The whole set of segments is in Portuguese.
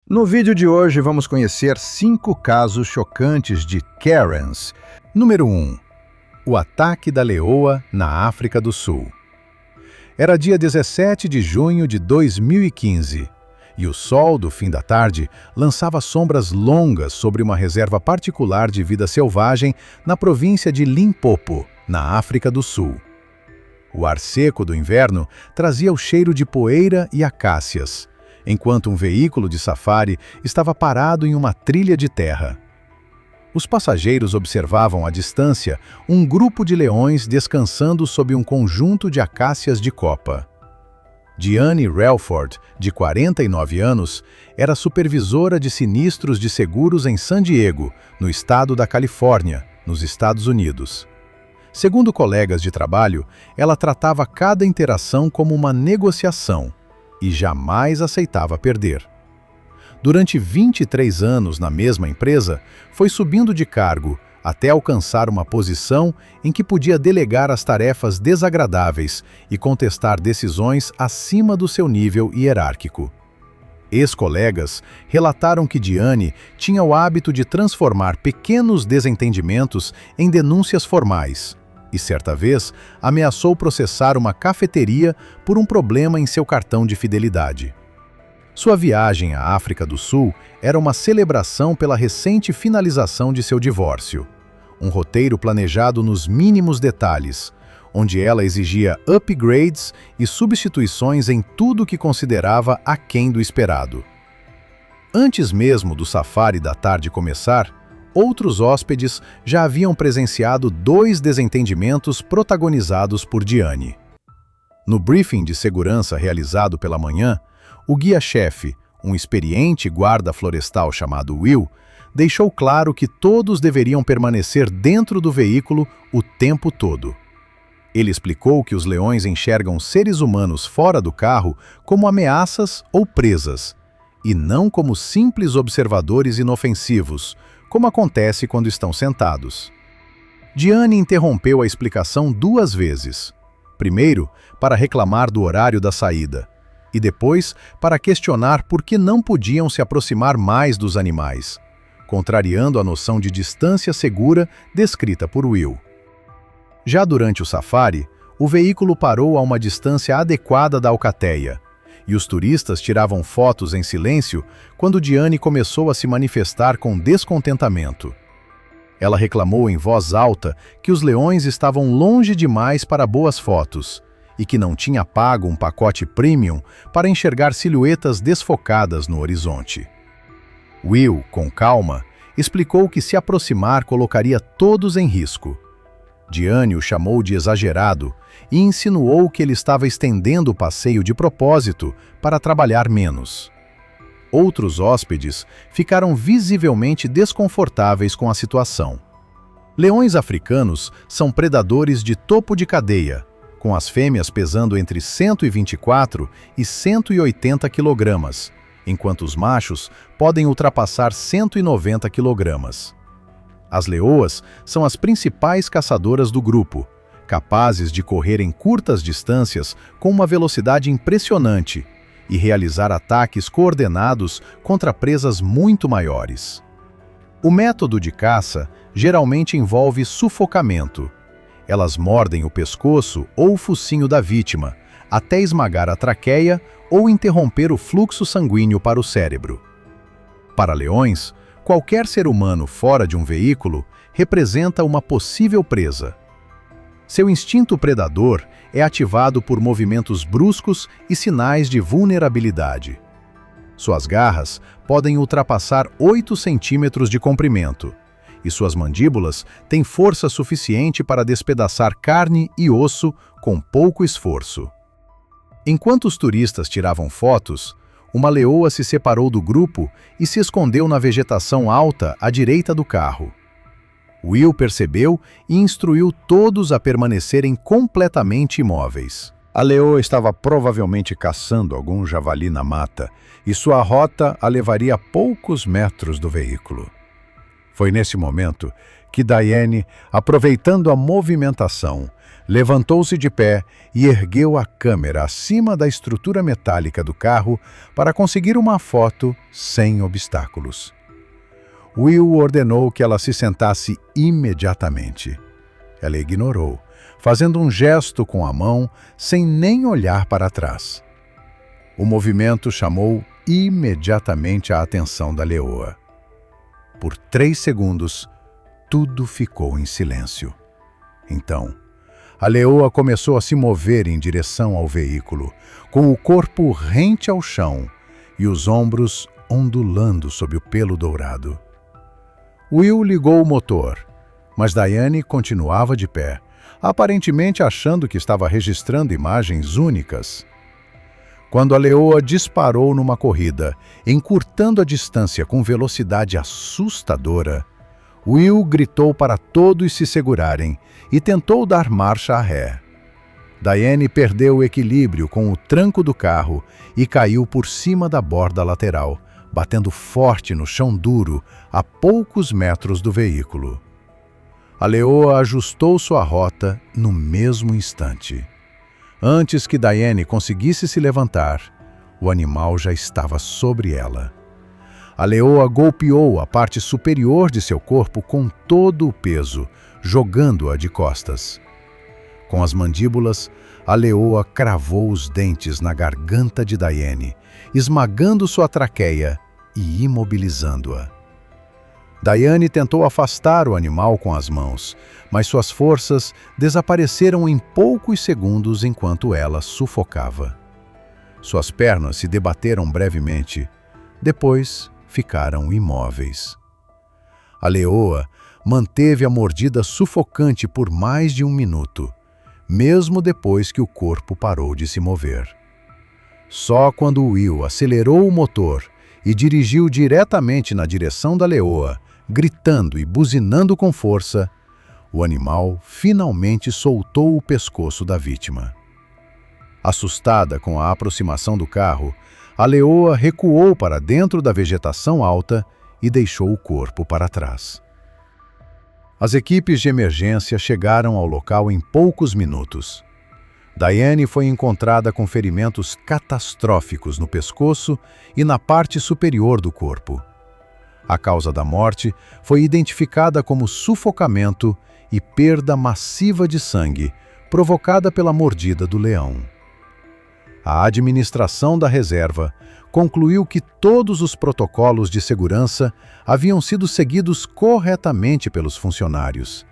No vídeo de hoje vamos conhecer 5 casos chocantes de Karens. Número 1. O ataque da leoa na África do Sul. Era dia 17 de junho de 2015 e o sol do fim da tarde lançava sombras longas sobre uma reserva particular de vida selvagem na província de Limpopo, na África do Sul. O ar seco do inverno trazia o cheiro de poeira e acácias, enquanto um veículo de safari estava parado em uma trilha de terra. Os passageiros observavam à distância um grupo de leões descansando sob um conjunto de acácias de copa. Diane Relford, de 49 anos, era supervisora de sinistros de seguros em San Diego, no estado da Califórnia, nos Estados Unidos. Segundo colegas de trabalho, ela tratava cada interação como uma negociação e jamais aceitava perder. Durante 23 anos na mesma empresa, foi subindo de cargo até alcançar uma posição em que podia delegar as tarefas desagradáveis e contestar decisões acima do seu nível hierárquico. Ex-colegas relataram que Diane tinha o hábito de transformar pequenos desentendimentos em denúncias formais e, certa vez, ameaçou processar uma cafeteria por um problema em seu cartão de fidelidade. Sua viagem à África do Sul era uma celebração pela recente finalização de seu divórcio, um roteiro planejado nos mínimos detalhes, onde ela exigia upgrades e substituições em tudo que considerava aquém do esperado. Antes mesmo do safari da tarde começar, outros hóspedes já haviam presenciado 2 desentendimentos protagonizados por Diane. No briefing de segurança realizado pela manhã, o guia-chefe, um experiente guarda florestal chamado Will, deixou claro que todos deveriam permanecer dentro do veículo o tempo todo. Ele explicou que os leões enxergam seres humanos fora do carro como ameaças ou presas, e não como simples observadores inofensivos, como acontece quando estão sentados. Diane interrompeu a explicação 2 vezes. Primeiro, para reclamar do horário da saída, e depois para questionar por que não podiam se aproximar mais dos animais, contrariando a noção de distância segura descrita por Will. Já durante o safari, o veículo parou a uma distância adequada da alcateia, e os turistas tiravam fotos em silêncio quando Diane começou a se manifestar com descontentamento. Ela reclamou em voz alta que os leões estavam longe demais para boas fotos e que não tinha pago um pacote premium para enxergar silhuetas desfocadas no horizonte. Will, com calma, explicou que se aproximar colocaria todos em risco. Diane o chamou de exagerado e insinuou que ele estava estendendo o passeio de propósito para trabalhar menos. Outros hóspedes ficaram visivelmente desconfortáveis com a situação. Leões africanos são predadores de topo de cadeia, com as fêmeas pesando entre 124 e 180 quilogramas, enquanto os machos podem ultrapassar 190 quilogramas. As leoas são as principais caçadoras do grupo, capazes de correr em curtas distâncias com uma velocidade impressionante e realizar ataques coordenados contra presas muito maiores. O método de caça geralmente envolve sufocamento. Elas mordem o pescoço ou o focinho da vítima, até esmagar a traqueia ou interromper o fluxo sanguíneo para o cérebro. Para leões, qualquer ser humano fora de um veículo representa uma possível presa. Seu instinto predador é ativado por movimentos bruscos e sinais de vulnerabilidade. Suas garras podem ultrapassar 8 centímetros de comprimento, e suas mandíbulas têm força suficiente para despedaçar carne e osso com pouco esforço. Enquanto os turistas tiravam fotos, uma leoa se separou do grupo e se escondeu na vegetação alta à direita do carro. Will percebeu e instruiu todos a permanecerem completamente imóveis. A leoa estava provavelmente caçando algum javali na mata e sua rota a levaria a poucos metros do veículo. Foi nesse momento que Diane, aproveitando a movimentação, Levantou-se de pé e ergueu a câmera acima da estrutura metálica do carro para conseguir uma foto sem obstáculos. Will ordenou que ela se sentasse imediatamente. Ela ignorou, fazendo um gesto com a mão sem nem olhar para trás. O movimento chamou imediatamente a atenção da leoa. Por 3 segundos, tudo ficou em silêncio. Então, a leoa começou a se mover em direção ao veículo, com o corpo rente ao chão e os ombros ondulando sob o pelo dourado. Will ligou o motor, mas Diane continuava de pé, aparentemente achando que estava registrando imagens únicas. Quando a leoa disparou numa corrida, encurtando a distância com velocidade assustadora, Will gritou para todos se segurarem e tentou dar marcha a ré. Diane perdeu o equilíbrio com o tranco do carro e caiu por cima da borda lateral, batendo forte no chão duro a poucos metros do veículo. A leoa ajustou sua rota no mesmo instante. Antes que Diane conseguisse se levantar, o animal já estava sobre ela. A leoa golpeou a parte superior de seu corpo com todo o peso, jogando-a de costas. Com as mandíbulas, a leoa cravou os dentes na garganta de Diane, esmagando sua traqueia e imobilizando-a. Diane tentou afastar o animal com as mãos, mas suas forças desapareceram em poucos segundos enquanto ela sufocava. Suas pernas se debateram brevemente, depois ficaram imóveis. A leoa manteve a mordida sufocante por mais de 1 minuto, mesmo depois que o corpo parou de se mover. Só quando Will acelerou o motor e dirigiu diretamente na direção da leoa, gritando e buzinando com força, o animal finalmente soltou o pescoço da vítima. Assustada com a aproximação do carro, a leoa recuou para dentro da vegetação alta e deixou o corpo para trás. As equipes de emergência chegaram ao local em poucos minutos. Diane foi encontrada com ferimentos catastróficos no pescoço e na parte superior do corpo. A causa da morte foi identificada como sufocamento e perda massiva de sangue, provocada pela mordida do leão. A administração da reserva concluiu que todos os protocolos de segurança haviam sido seguidos corretamente pelos funcionários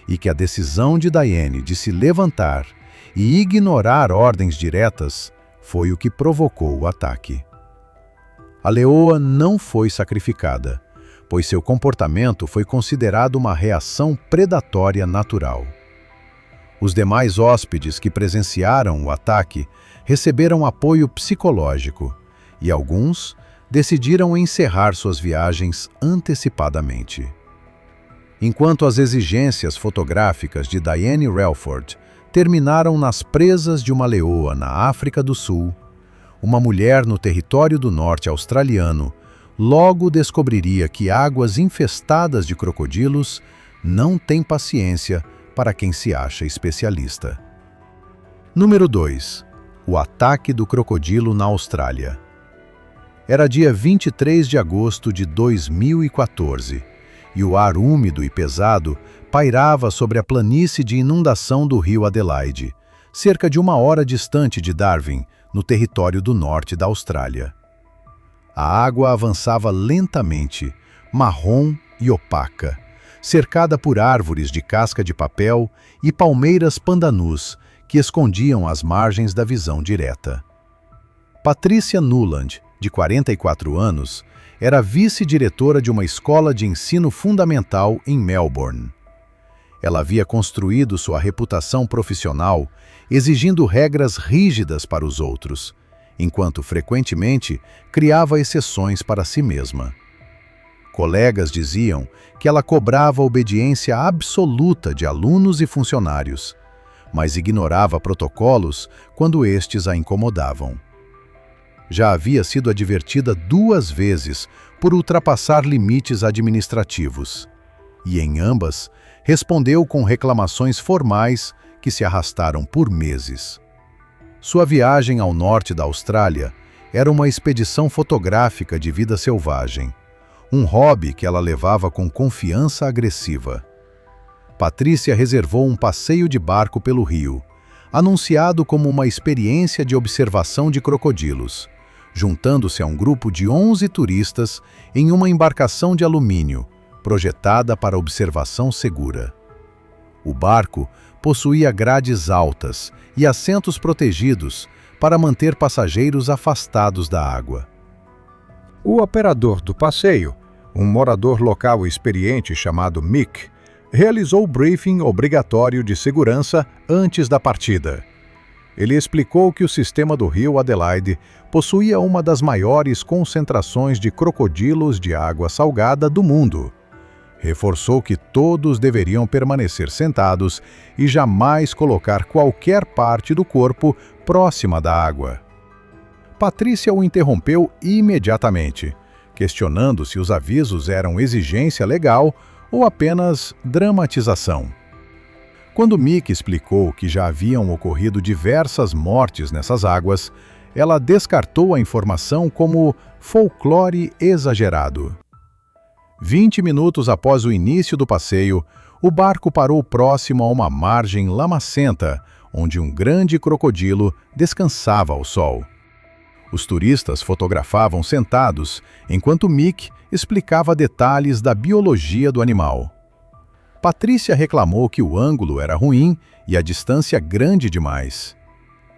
e que a decisão de Diane de se levantar e ignorar ordens diretas foi o que provocou o ataque. A leoa não foi sacrificada, pois seu comportamento foi considerado uma reação predatória natural. Os demais hóspedes que presenciaram o ataque receberam apoio psicológico e alguns decidiram encerrar suas viagens antecipadamente. Enquanto as exigências fotográficas de Diane Relford terminaram nas presas de uma leoa na África do Sul, uma mulher no território do norte australiano logo descobriria que águas infestadas de crocodilos não têm paciência para quem se acha especialista. Número 2. O ataque do crocodilo na Austrália. Era dia 23 de agosto de 2014 e o ar úmido e pesado pairava sobre a planície de inundação do rio Adelaide, cerca de 1 hora distante de Darwin, no território do norte da Austrália. A água avançava lentamente, marrom e opaca, cercada por árvores de casca de papel e palmeiras pandanus que escondiam as margens da visão direta. Patricia Nuland, de 44 anos, era vice-diretora de uma escola de ensino fundamental em Melbourne. Ela havia construído sua reputação profissional exigindo regras rígidas para os outros, enquanto frequentemente criava exceções para si mesma. Colegas diziam que ela cobrava obediência absoluta de alunos e funcionários, mas ignorava protocolos quando estes a incomodavam. Já havia sido advertida 2 vezes por ultrapassar limites administrativos, e em ambas respondeu com reclamações formais que se arrastaram por meses. Sua viagem ao norte da Austrália era uma expedição fotográfica de vida selvagem, um hobby que ela levava com confiança agressiva. Patrícia reservou um passeio de barco pelo rio, anunciado como uma experiência de observação de crocodilos, juntando-se a um grupo de 11 turistas em uma embarcação de alumínio, projetada para observação segura. O barco possuía grades altas e assentos protegidos para manter passageiros afastados da água. O operador do passeio, um morador local experiente chamado Mick, realizou o briefing obrigatório de segurança antes da partida. Ele explicou que o sistema do rio Adelaide possuía uma das maiores concentrações de crocodilos de água salgada do mundo. Reforçou que todos deveriam permanecer sentados e jamais colocar qualquer parte do corpo próxima da água. Patrícia o interrompeu imediatamente, questionando se os avisos eram exigência legal ou apenas dramatização. Quando Mick explicou que já haviam ocorrido diversas mortes nessas águas, ela descartou a informação como folclore exagerado. 20 minutos após o início do passeio, o barco parou próximo a uma margem lamacenta, onde um grande crocodilo descansava ao sol. Os turistas fotografavam sentados, enquanto Mick explicava detalhes da biologia do animal. Patrícia reclamou que o ângulo era ruim e a distância grande demais.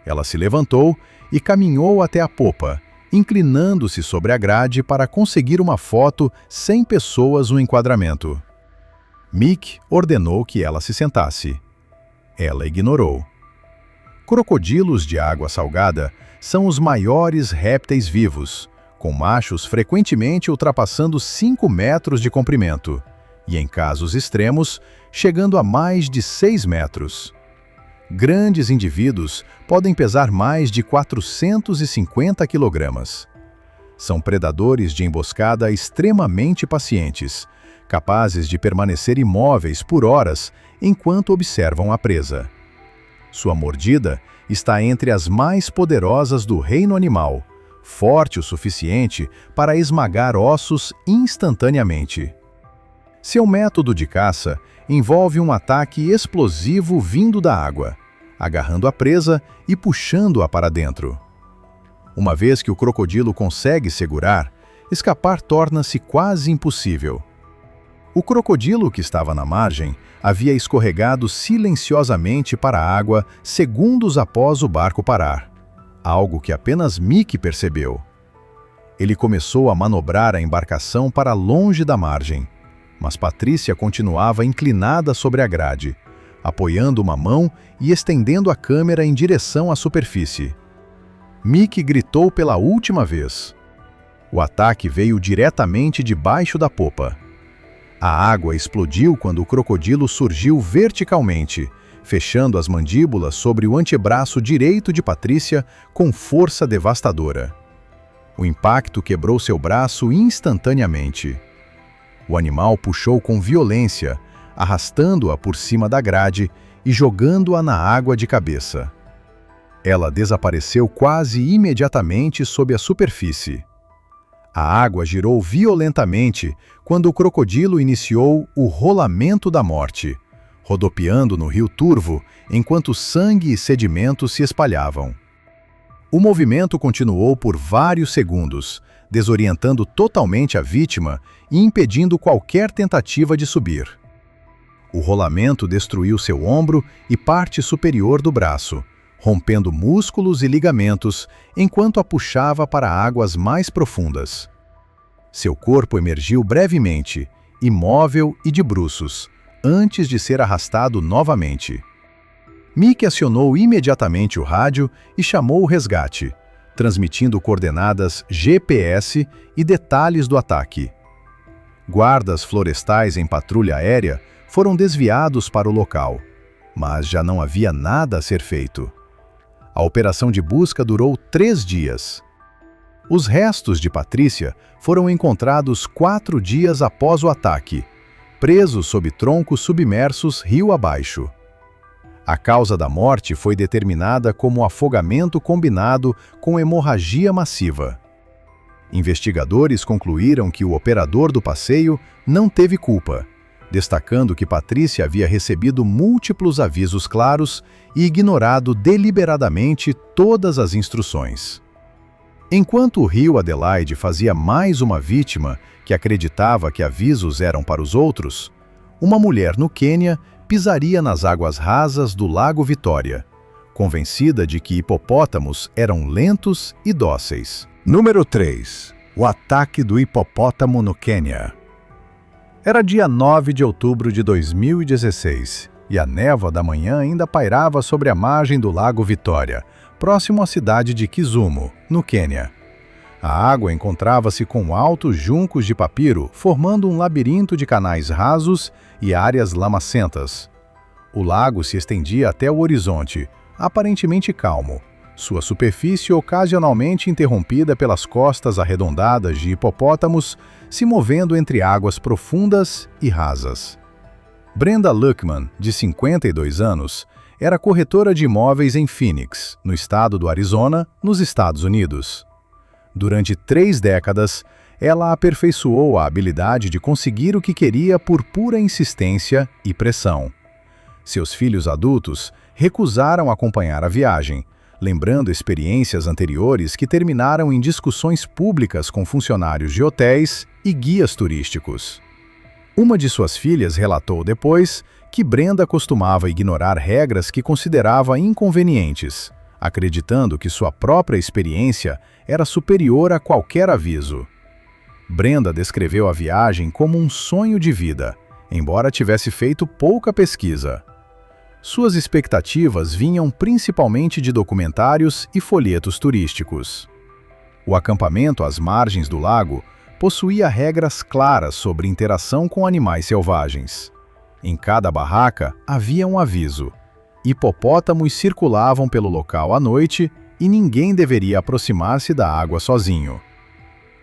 Ela se levantou e caminhou até a popa, inclinando-se sobre a grade para conseguir uma foto sem pessoas no enquadramento. Mick ordenou que ela se sentasse. Ela ignorou. Crocodilos de água salgada são os maiores répteis vivos, com machos frequentemente ultrapassando 5 metros de comprimento, e em casos extremos, chegando a mais de 6 metros. Grandes indivíduos podem pesar mais de 450 quilogramas. São predadores de emboscada extremamente pacientes, capazes de permanecer imóveis por horas enquanto observam a presa. Sua mordida está entre as mais poderosas do reino animal, forte o suficiente para esmagar ossos instantaneamente. Seu método de caça envolve um ataque explosivo vindo da água, agarrando a presa e puxando-a para dentro. Uma vez que o crocodilo consegue segurar, escapar torna-se quase impossível. O crocodilo que estava na margem havia escorregado silenciosamente para a água segundos após o barco parar, algo que apenas Mick percebeu. Ele começou a manobrar a embarcação para longe da margem, mas Patrícia continuava inclinada sobre a grade, apoiando uma mão e estendendo a câmera em direção à superfície. Mick gritou pela última vez. O ataque veio diretamente debaixo da popa. A água explodiu quando o crocodilo surgiu verticalmente, fechando as mandíbulas sobre o antebraço direito de Patrícia com força devastadora. O impacto quebrou seu braço instantaneamente. O animal puxou com violência, arrastando-a por cima da grade e jogando-a na água de cabeça. Ela desapareceu quase imediatamente sob a superfície. A água girou violentamente quando o crocodilo iniciou o rolamento da morte, rodopiando no rio turvo enquanto sangue e sedimentos se espalhavam. O movimento continuou por vários segundos, desorientando totalmente a vítima e impedindo qualquer tentativa de subir. O rolamento destruiu seu ombro e parte superior do braço, rompendo músculos e ligamentos enquanto a puxava para águas mais profundas. Seu corpo emergiu brevemente, imóvel e de bruços, antes de ser arrastado novamente. Mick acionou imediatamente o rádio e chamou o resgate, transmitindo coordenadas GPS e detalhes do ataque. Guardas florestais em patrulha aérea foram desviados para o local, mas já não havia nada a ser feito. A operação de busca durou 3 dias. Os restos de Patrícia foram encontrados 4 dias após o ataque, presos sob troncos submersos rio abaixo. A causa da morte foi determinada como afogamento combinado com hemorragia massiva. Investigadores concluíram que o operador do passeio não teve culpa, destacando que Patrícia havia recebido múltiplos avisos claros e ignorado deliberadamente todas as instruções. Enquanto o rio Adelaide fazia mais uma vítima que acreditava que avisos eram para os outros, uma mulher no Quênia pisaria nas águas rasas do Lago Vitória, convencida de que hipopótamos eram lentos e dóceis. Número 3. O ataque do hipopótamo no Quênia. Era dia 9 de outubro de 2016 e a névoa da manhã ainda pairava sobre a margem do Lago Vitória, próximo à cidade de Kisumu, no Quênia. A água encontrava-se com altos juncos de papiro, formando um labirinto de canais rasos e áreas lamacentas. O lago se estendia até o horizonte, aparentemente calmo, sua superfície ocasionalmente interrompida pelas costas arredondadas de hipopótamos se movendo entre águas profundas e rasas. Brenda Luckman, de 52 anos, era corretora de imóveis em Phoenix, no estado do Arizona, nos Estados Unidos. Durante 3 décadas, ela aperfeiçoou a habilidade de conseguir o que queria por pura insistência e pressão. Seus filhos adultos recusaram acompanhar a viagem, lembrando experiências anteriores que terminaram em discussões públicas com funcionários de hotéis e guias turísticos. Uma de suas filhas relatou depois que Brenda costumava ignorar regras que considerava inconvenientes, acreditando que sua própria experiência era superior a qualquer aviso. Brenda descreveu a viagem como um sonho de vida, embora tivesse feito pouca pesquisa. Suas expectativas vinham principalmente de documentários e folhetos turísticos. O acampamento às margens do lago possuía regras claras sobre interação com animais selvagens. Em cada barraca havia um aviso. Hipopótamos circulavam pelo local à noite e ninguém deveria aproximar-se da água sozinho.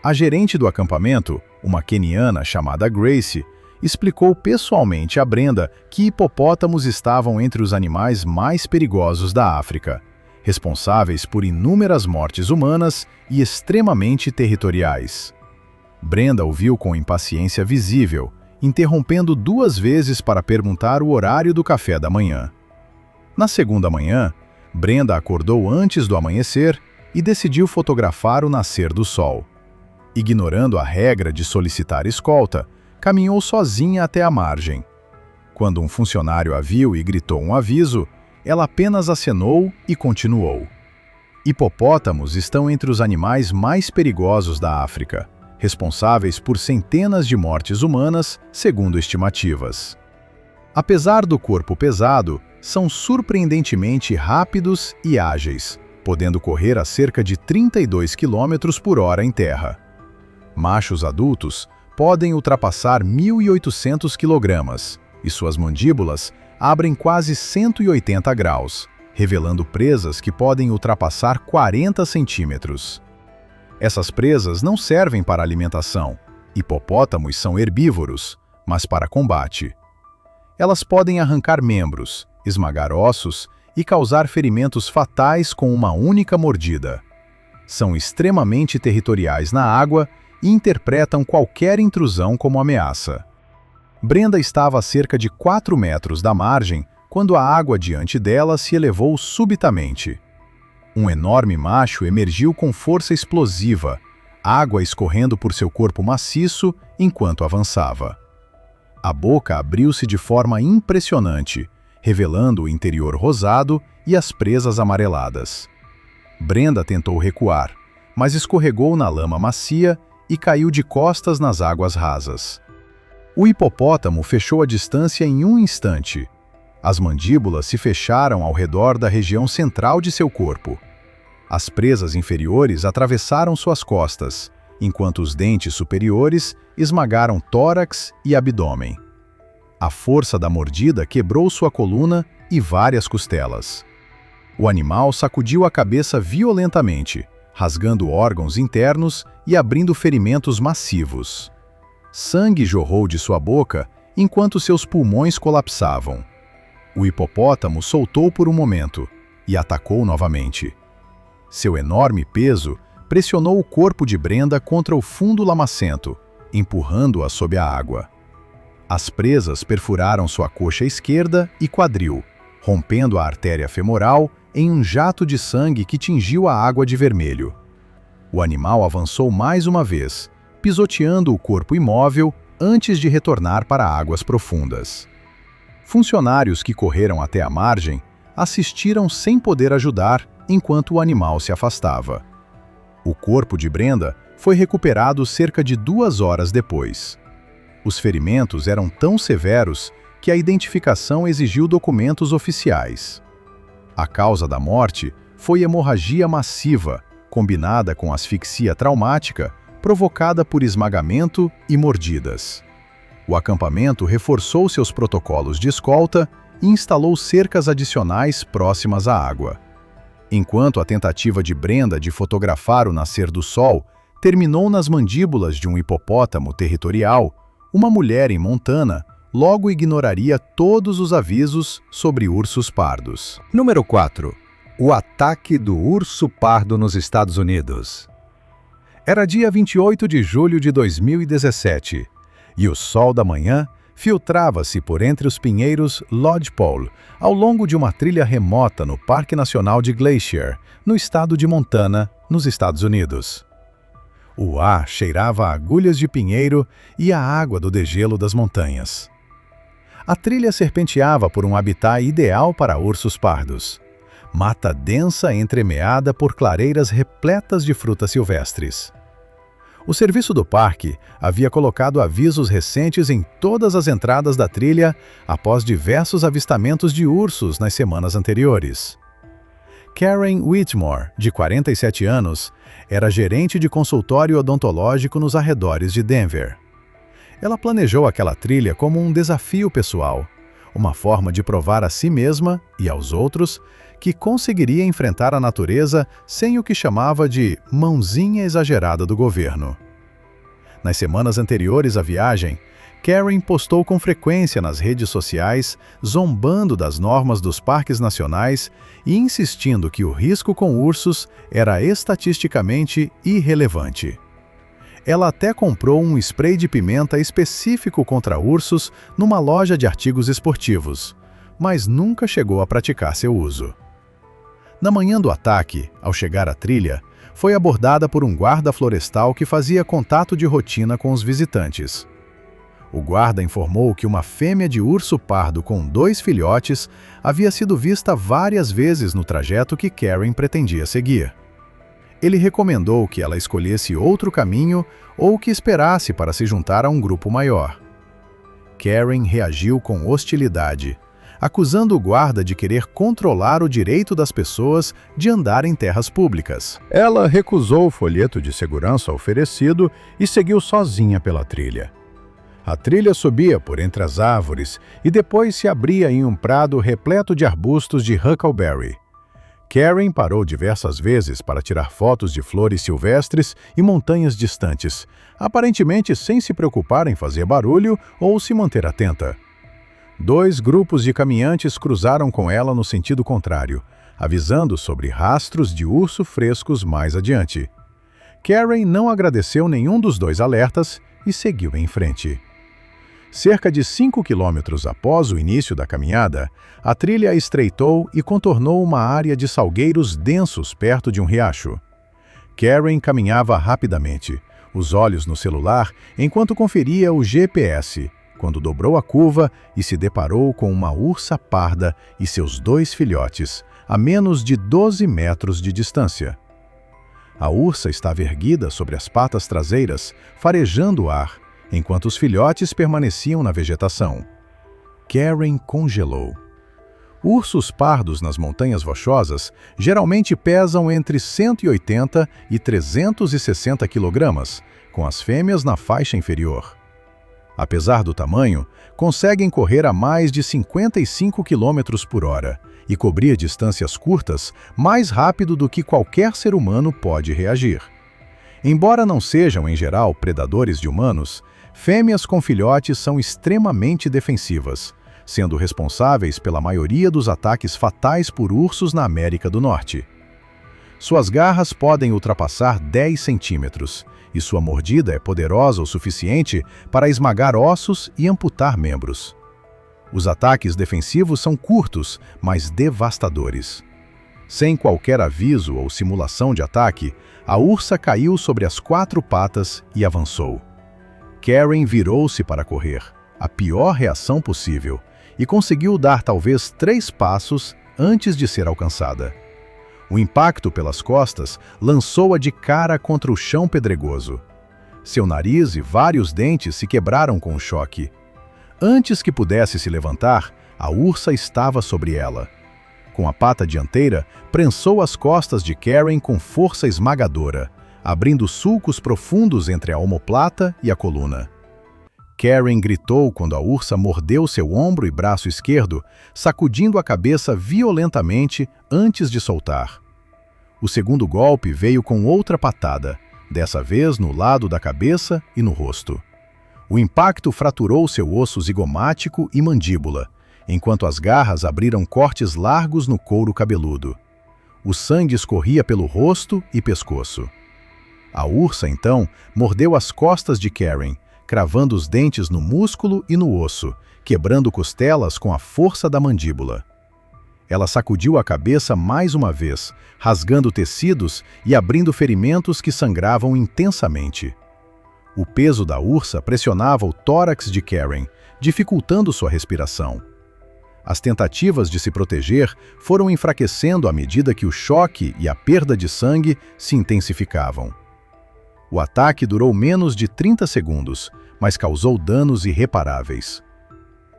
A gerente do acampamento, uma queniana chamada Grace, explicou pessoalmente a Brenda que hipopótamos estavam entre os animais mais perigosos da África, responsáveis por inúmeras mortes humanas e extremamente territoriais. Brenda ouviu com impaciência visível, interrompendo 2 vezes para perguntar o horário do café da manhã. Na segunda manhã, Brenda acordou antes do amanhecer e decidiu fotografar o nascer do sol. Ignorando a regra de solicitar escolta, caminhou sozinha até a margem. Quando um funcionário a viu e gritou um aviso, ela apenas acenou e continuou. Hipopótamos estão entre os animais mais perigosos da África, responsáveis por centenas de mortes humanas, segundo estimativas. Apesar do corpo pesado, são surpreendentemente rápidos e ágeis, podendo correr a cerca de 32 km por hora em terra. Machos adultos podem ultrapassar 1.800 kg e suas mandíbulas abrem quase 180 graus, revelando presas que podem ultrapassar 40 centímetros. Essas presas não servem para alimentação. Hipopótamos são herbívoros, mas para combate. Elas podem arrancar membros, esmagar ossos e causar ferimentos fatais com uma única mordida. São extremamente territoriais na água e interpretam qualquer intrusão como ameaça. Brenda estava a cerca de 4 metros da margem quando a água diante dela se elevou subitamente. Um enorme macho emergiu com força explosiva, água escorrendo por seu corpo maciço enquanto avançava. A boca abriu-se de forma impressionante, revelando o interior rosado e as presas amareladas. Brenda tentou recuar, mas escorregou na lama macia e caiu de costas nas águas rasas. O hipopótamo fechou a distância em um instante. As mandíbulas se fecharam ao redor da região central de seu corpo. As presas inferiores atravessaram suas costas, enquanto os dentes superiores esmagaram tórax e abdômen. A força da mordida quebrou sua coluna e várias costelas. O animal sacudiu a cabeça violentamente, rasgando órgãos internos e abrindo ferimentos massivos. Sangue jorrou de sua boca enquanto seus pulmões colapsavam. O hipopótamo soltou por um momento e atacou novamente. Seu enorme peso pressionou o corpo de Brenda contra o fundo lamacento, empurrando-a sob a água. As presas perfuraram sua coxa esquerda e quadril, rompendo a artéria femoral em um jato de sangue que tingiu a água de vermelho. O animal avançou mais uma vez, pisoteando o corpo imóvel antes de retornar para águas profundas. Funcionários que correram até a margem assistiram sem poder ajudar enquanto o animal se afastava. O corpo de Brenda foi recuperado cerca de 2 horas depois. Os ferimentos eram tão severos que a identificação exigiu documentos oficiais. A causa da morte foi hemorragia massiva, combinada com asfixia traumática, provocada por esmagamento e mordidas. O acampamento reforçou seus protocolos de escolta e instalou cercas adicionais próximas à água. Enquanto a tentativa de Brenda de fotografar o nascer do sol terminou nas mandíbulas de um hipopótamo territorial, uma mulher em Montana logo ignoraria todos os avisos sobre ursos pardos. Número 4. O ataque do urso pardo nos Estados Unidos. Era dia 28 de julho de 2017, e o sol da manhã filtrava-se por entre os pinheiros Lodgepole, ao longo de uma trilha remota no Parque Nacional de Glacier, no estado de Montana, nos Estados Unidos. O ar cheirava a agulhas de pinheiro e a água do degelo das montanhas. A trilha serpenteava por um habitat ideal para ursos pardos. Mata densa entremeada por clareiras repletas de frutas silvestres. O serviço do parque havia colocado avisos recentes em todas as entradas da trilha após diversos avistamentos de ursos nas semanas anteriores. Karen Whitmore, de 47 anos, era gerente de consultório odontológico nos arredores de Denver. Ela planejou aquela trilha como um desafio pessoal, uma forma de provar a si mesma e aos outros que conseguiria enfrentar a natureza sem o que chamava de mãozinha exagerada do governo. Nas semanas anteriores à viagem, Karen postou com frequência nas redes sociais, zombando das normas dos parques nacionais e insistindo que o risco com ursos era estatisticamente irrelevante. Ela até comprou um spray de pimenta específico contra ursos numa loja de artigos esportivos, mas nunca chegou a praticar seu uso. Na manhã do ataque, ao chegar à trilha, foi abordada por um guarda florestal que fazia contato de rotina com os visitantes. O guarda informou que uma fêmea de urso pardo com 2 filhotes havia sido vista várias vezes no trajeto que Karen pretendia seguir. Ele recomendou que ela escolhesse outro caminho ou que esperasse para se juntar a um grupo maior. Karen reagiu com hostilidade, acusando o guarda de querer controlar o direito das pessoas de andar em terras públicas. Ela recusou o folheto de segurança oferecido e seguiu sozinha pela trilha. A trilha subia por entre as árvores e depois se abria em um prado repleto de arbustos de huckleberry. Karen parou diversas vezes para tirar fotos de flores silvestres e montanhas distantes, aparentemente sem se preocupar em fazer barulho ou se manter atenta. 2 grupos de caminhantes cruzaram com ela no sentido contrário, avisando sobre rastros de urso frescos mais adiante. Karen não agradeceu nenhum dos 2 alertas e seguiu em frente. Cerca de 5 quilômetros após o início da caminhada, a trilha estreitou e contornou uma área de salgueiros densos perto de um riacho. Karen caminhava rapidamente, os olhos no celular, enquanto conferia o GPS, quando dobrou a curva e se deparou com uma ursa parda e seus 2 filhotes, a menos de 12 metros de distância. A ursa estava erguida sobre as patas traseiras, farejando o ar, enquanto os filhotes permaneciam na vegetação. Karen congelou. Ursos pardos nas montanhas rochosas geralmente pesam entre 180 e 360 kg, com as fêmeas na faixa inferior. Apesar do tamanho, conseguem correr a mais de 55 km por hora e cobrir distâncias curtas mais rápido do que qualquer ser humano pode reagir. Embora não sejam, em geral, predadores de humanos, fêmeas com filhotes são extremamente defensivas, sendo responsáveis pela maioria dos ataques fatais por ursos na América do Norte. Suas garras podem ultrapassar 10 centímetros, e sua mordida é poderosa o suficiente para esmagar ossos e amputar membros. Os ataques defensivos são curtos, mas devastadores. Sem qualquer aviso ou simulação de ataque, a ursa caiu sobre as 4 patas e avançou. Karen virou-se para correr, a pior reação possível, e conseguiu dar talvez 3 passos antes de ser alcançada. O impacto pelas costas lançou-a de cara contra o chão pedregoso. Seu nariz e vários dentes se quebraram com o choque. Antes que pudesse se levantar, a ursa estava sobre ela. Com a pata dianteira, prensou as costas de Karen com força esmagadora, abrindo sulcos profundos entre a omoplata e a coluna. Karen gritou quando a ursa mordeu seu ombro e braço esquerdo, sacudindo a cabeça violentamente antes de soltar. O segundo golpe veio com outra patada, dessa vez no lado da cabeça e no rosto. O impacto fraturou seu osso zigomático e mandíbula, enquanto as garras abriram cortes largos no couro cabeludo. O sangue escorria pelo rosto e pescoço. A ursa, então, mordeu as costas de Karen, cravando os dentes no músculo e no osso, quebrando costelas com a força da mandíbula. Ela sacudiu a cabeça mais uma vez, rasgando tecidos e abrindo ferimentos que sangravam intensamente. O peso da ursa pressionava o tórax de Karen, dificultando sua respiração. As tentativas de se proteger foram enfraquecendo à medida que o choque e a perda de sangue se intensificavam. O ataque durou menos de 30 segundos, mas causou danos irreparáveis.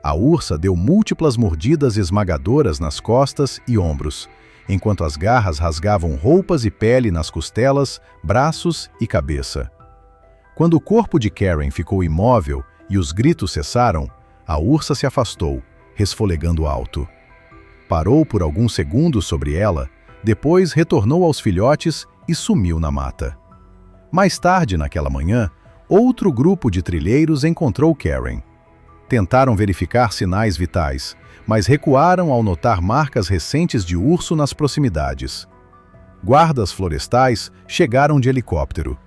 A ursa deu múltiplas mordidas esmagadoras nas costas e ombros, enquanto as garras rasgavam roupas e pele nas costelas, braços e cabeça. Quando o corpo de Karen ficou imóvel e os gritos cessaram, a ursa se afastou, resfolegando alto. Parou por alguns segundos sobre ela, depois retornou aos filhotes e sumiu na mata. Mais tarde naquela manhã, outro grupo de trilheiros encontrou Karen. Tentaram verificar sinais vitais, mas recuaram ao notar marcas recentes de urso nas proximidades. Guardas florestais chegaram de helicóptero.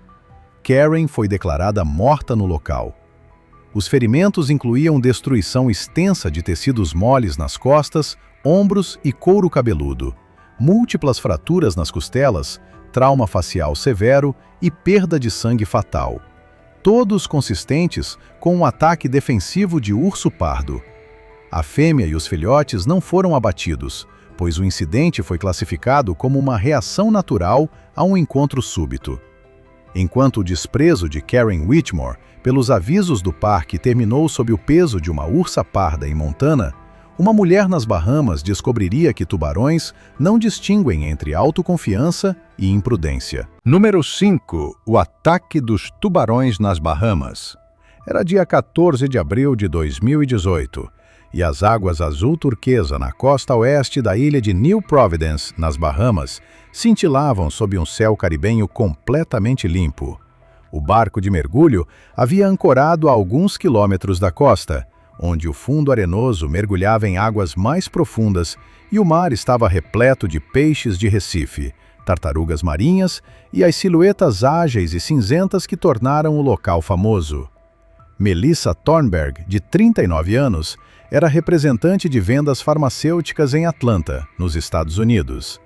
Karen foi declarada morta no local. Os ferimentos incluíam destruição extensa de tecidos moles nas costas, ombros e couro cabeludo, múltiplas fraturas nas costelas, trauma facial severo e perda de sangue fatal, todos consistentes com um ataque defensivo de urso pardo. A fêmea e os filhotes não foram abatidos, pois o incidente foi classificado como uma reação natural a um encontro súbito. Enquanto o desprezo de Karen Whitmore pelos avisos do parque terminou sob o peso de uma ursa parda em Montana, uma mulher nas Bahamas descobriria que tubarões não distinguem entre autoconfiança e imprudência. Número 5. O ataque dos tubarões nas Bahamas. Era dia 14 de abril de 2018, e as águas azul turquesa na costa oeste da ilha de New Providence, nas Bahamas, cintilavam sob um céu caribenho completamente limpo. O barco de mergulho havia ancorado a alguns quilômetros da costa, onde o fundo arenoso mergulhava em águas mais profundas e o mar estava repleto de peixes de recife, tartarugas marinhas e as silhuetas ágeis e cinzentas que tornaram o local famoso. Melissa Thornberg, de 39 anos, era representante de vendas farmacêuticas em Atlanta, nos Estados Unidos.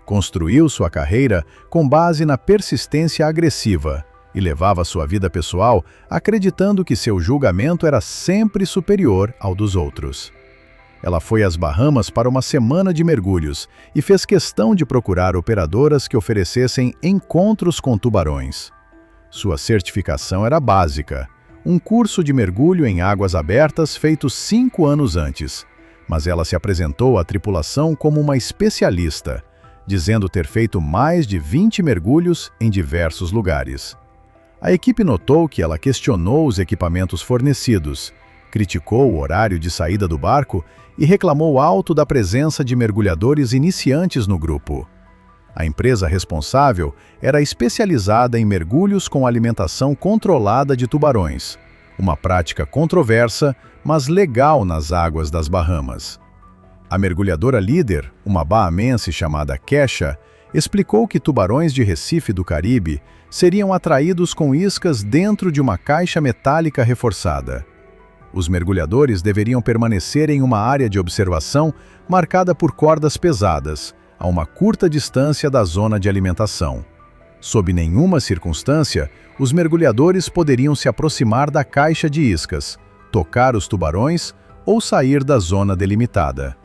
Construiu sua carreira com base na persistência agressiva e levava sua vida pessoal acreditando que seu julgamento era sempre superior ao dos outros. Ela foi às Bahamas para uma semana de mergulhos e fez questão de procurar operadoras que oferecessem encontros com tubarões. Sua certificação era básica, um curso de mergulho em águas abertas feito 5 anos antes, mas ela se apresentou à tripulação como uma especialista, dizendo ter feito mais de 20 mergulhos em diversos lugares. A equipe notou que ela questionou os equipamentos fornecidos, criticou o horário de saída do barco e reclamou alto da presença de mergulhadores iniciantes no grupo. A empresa responsável era especializada em mergulhos com alimentação controlada de tubarões, uma prática controversa, mas legal nas águas das Bahamas. A mergulhadora líder, uma bahamense chamada Kesha, explicou que tubarões de Recife do Caribe seriam atraídos com iscas dentro de uma caixa metálica reforçada. Os mergulhadores deveriam permanecer em uma área de observação marcada por cordas pesadas, a uma curta distância da zona de alimentação. Sob nenhuma circunstância, os mergulhadores poderiam se aproximar da caixa de iscas, tocar os tubarões ou sair da zona delimitada.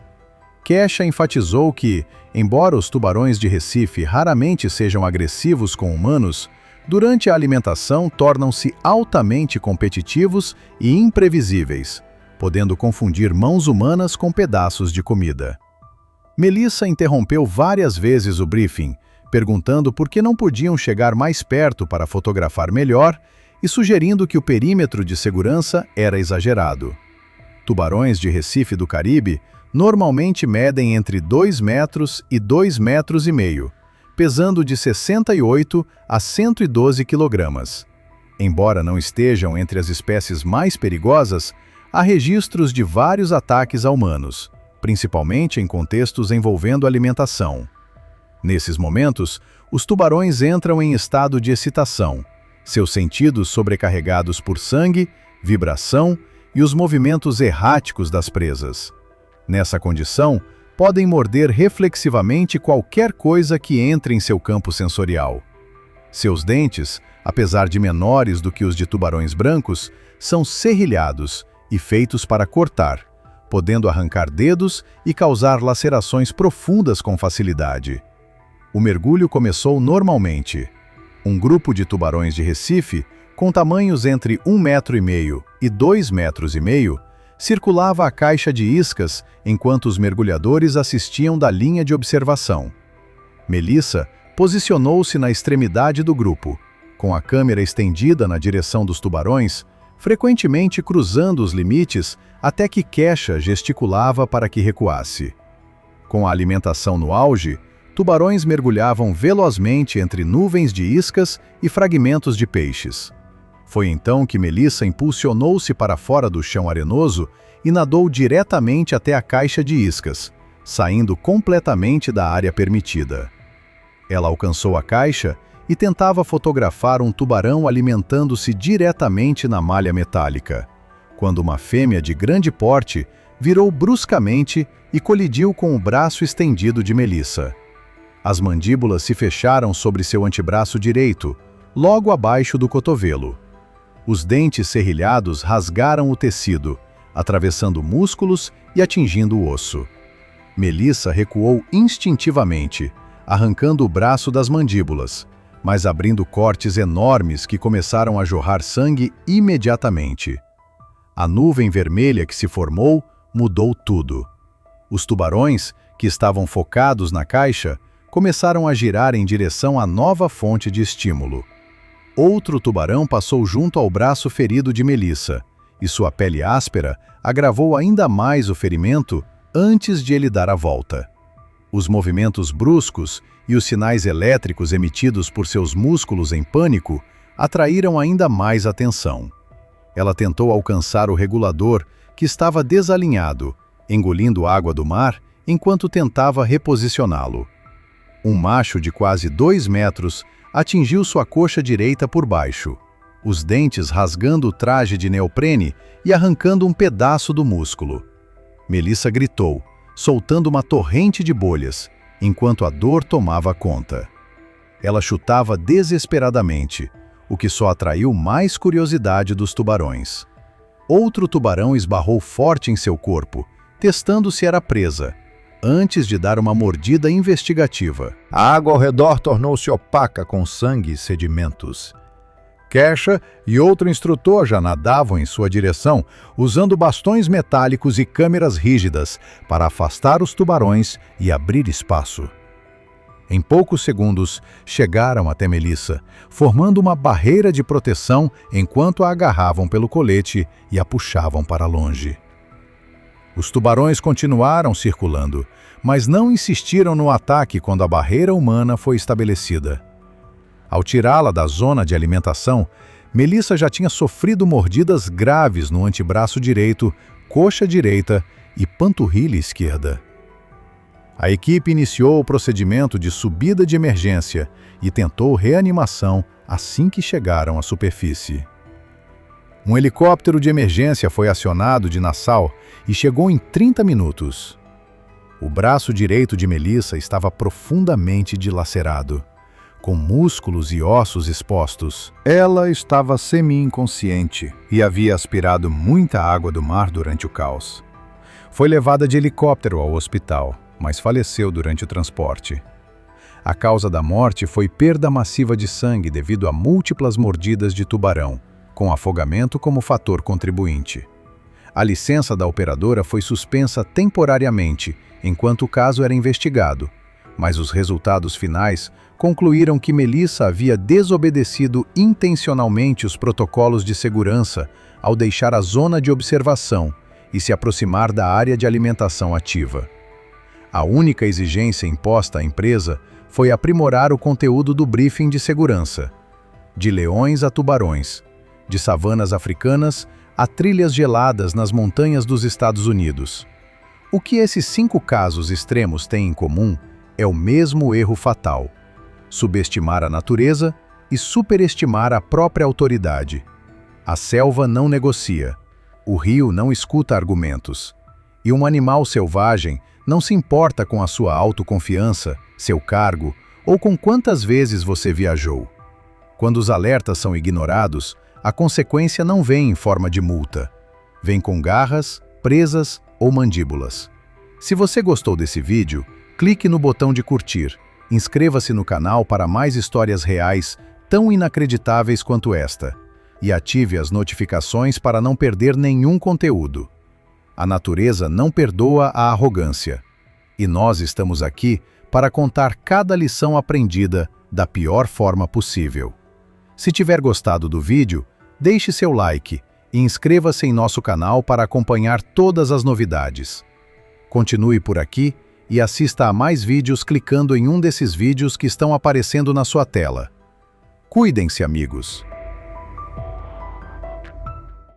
Kesha enfatizou que, embora os tubarões de Recife raramente sejam agressivos com humanos, durante a alimentação tornam-se altamente competitivos e imprevisíveis, podendo confundir mãos humanas com pedaços de comida. Melissa interrompeu várias vezes o briefing, perguntando por que não podiam chegar mais perto para fotografar melhor e sugerindo que o perímetro de segurança era exagerado. Tubarões de Recife do Caribe normalmente medem entre 2 metros e 2,5 metros, pesando de 68 a 112 quilogramas. Embora não estejam entre as espécies mais perigosas, há registros de vários ataques a humanos, principalmente em contextos envolvendo alimentação. Nesses momentos, os tubarões entram em estado de excitação, seus sentidos sobrecarregados por sangue, vibração e os movimentos erráticos das presas. Nessa condição, podem morder reflexivamente qualquer coisa que entre em seu campo sensorial. Seus dentes, apesar de menores do que os de tubarões brancos, são serrilhados e feitos para cortar, podendo arrancar dedos e causar lacerações profundas com facilidade. O mergulho começou normalmente. Um grupo de tubarões de Recife, com tamanhos entre 1,5 metro e 2,5 metros, circulava a caixa de iscas enquanto os mergulhadores assistiam da linha de observação. Melissa posicionou-se na extremidade do grupo, com a câmera estendida na direção dos tubarões, frequentemente cruzando os limites até que Kesha gesticulava para que recuasse. Com a alimentação no auge, tubarões mergulhavam velozmente entre nuvens de iscas e fragmentos de peixes. Foi então que Melissa impulsionou-se para fora do chão arenoso e nadou diretamente até a caixa de iscas, saindo completamente da área permitida. Ela alcançou a caixa e tentava fotografar um tubarão alimentando-se diretamente na malha metálica, quando uma fêmea de grande porte virou bruscamente e colidiu com o braço estendido de Melissa. As mandíbulas se fecharam sobre seu antebraço direito, logo abaixo do cotovelo. Os dentes serrilhados rasgaram o tecido, atravessando músculos e atingindo o osso. Melissa recuou instintivamente, arrancando o braço das mandíbulas, mas abrindo cortes enormes que começaram a jorrar sangue imediatamente. A nuvem vermelha que se formou mudou tudo. Os tubarões, que estavam focados na caixa, começaram a girar em direção à nova fonte de estímulo. Outro tubarão passou junto ao braço ferido de Melissa, e sua pele áspera agravou ainda mais o ferimento antes de ele dar a volta. Os movimentos bruscos e os sinais elétricos emitidos por seus músculos em pânico atraíram ainda mais atenção. Ela tentou alcançar o regulador, que estava desalinhado, engolindo água do mar enquanto tentava reposicioná-lo. Um macho de quase 2 metros atingiu sua coxa direita por baixo, os dentes rasgando o traje de neoprene e arrancando um pedaço do músculo. Melissa gritou, soltando uma torrente de bolhas, enquanto a dor tomava conta. Ela chutava desesperadamente, o que só atraiu mais curiosidade dos tubarões. Outro tubarão esbarrou forte em seu corpo, testando se era presa, antes de dar uma mordida investigativa. A água ao redor tornou-se opaca com sangue e sedimentos. Kesha e outro instrutor já nadavam em sua direção, usando bastões metálicos e câmeras rígidas para afastar os tubarões e abrir espaço. Em poucos segundos, chegaram até Melissa, formando uma barreira de proteção enquanto a agarravam pelo colete e a puxavam para longe. Os tubarões continuaram circulando, mas não insistiram no ataque quando a barreira humana foi estabelecida. Ao tirá-la da zona de alimentação, Melissa já tinha sofrido mordidas graves no antebraço direito, coxa direita e panturrilha esquerda. A equipe iniciou o procedimento de subida de emergência e tentou reanimação assim que chegaram à superfície. Um helicóptero de emergência foi acionado de Nassau e chegou em 30 minutos. O braço direito de Melissa estava profundamente dilacerado, com músculos e ossos expostos. Ela estava semi-inconsciente e havia aspirado muita água do mar durante o caos. Foi levada de helicóptero ao hospital, mas faleceu durante o transporte. A causa da morte foi perda massiva de sangue devido a múltiplas mordidas de tubarão, com afogamento como fator contribuinte. A licença da operadora foi suspensa temporariamente, enquanto o caso era investigado, mas os resultados finais concluíram que Melissa havia desobedecido intencionalmente os protocolos de segurança ao deixar a zona de observação e se aproximar da área de alimentação ativa. A única exigência imposta à empresa foi aprimorar o conteúdo do briefing de segurança, de leões a tubarões, de savanas africanas a trilhas geladas nas montanhas dos Estados Unidos. O que esses 5 casos extremos têm em comum é o mesmo erro fatal: subestimar a natureza e superestimar a própria autoridade. A selva não negocia, o rio não escuta argumentos, e um animal selvagem não se importa com a sua autoconfiança, seu cargo ou com quantas vezes você viajou. Quando os alertas são ignorados, a consequência não vem em forma de multa. Vem com garras, presas ou mandíbulas. Se você gostou desse vídeo, clique no botão de curtir, inscreva-se no canal para mais histórias reais tão inacreditáveis quanto esta, e ative as notificações para não perder nenhum conteúdo. A natureza não perdoa a arrogância, e nós estamos aqui para contar cada lição aprendida da pior forma possível. Se tiver gostado do vídeo, deixe seu like e inscreva-se em nosso canal para acompanhar todas as novidades. Continue por aqui e assista a mais vídeos clicando em um desses vídeos que estão aparecendo na sua tela. Cuidem-se, amigos!